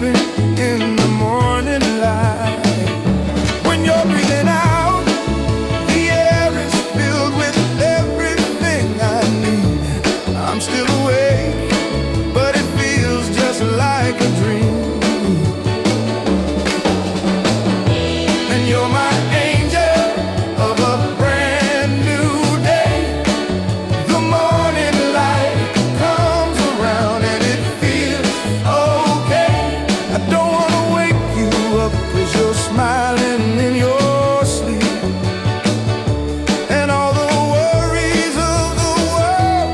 sleeping in the morning light. When you're breathing out, the air is filled with everything I need. I'm still awake, but it feels just like a dream. And you're my angel of a brand new day. The morning light comes around and it feels okay. I don't wanna wake you up 'cause you're smiling in your sleep. And all the worries of the world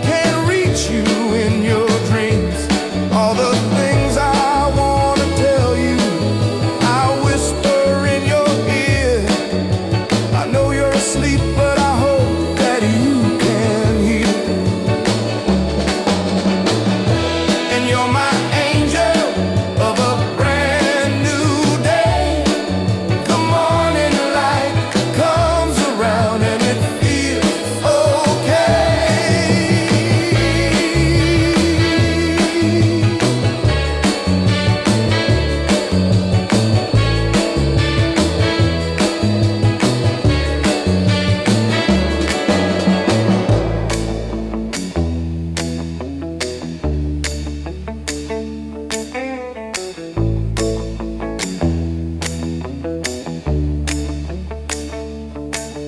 can't reach you in your dreams. All the things I wanna tell you, I whisper in your ear. I know you're asleep, but I hope that you can hear. And you're my angel of a brand new day. The morning light comes around and it feels okay.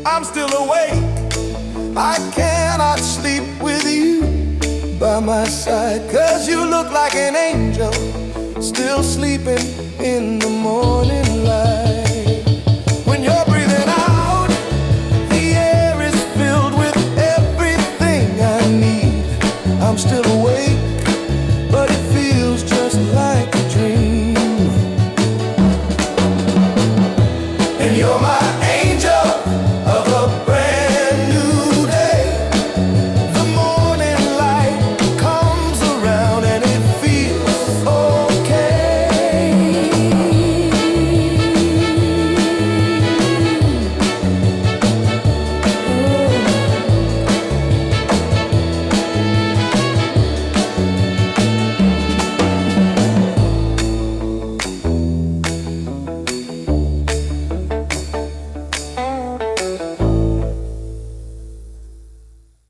I'm still awake. I cannot sleep with you by my side, 'cause you look like an angel, still sleeping in the morning.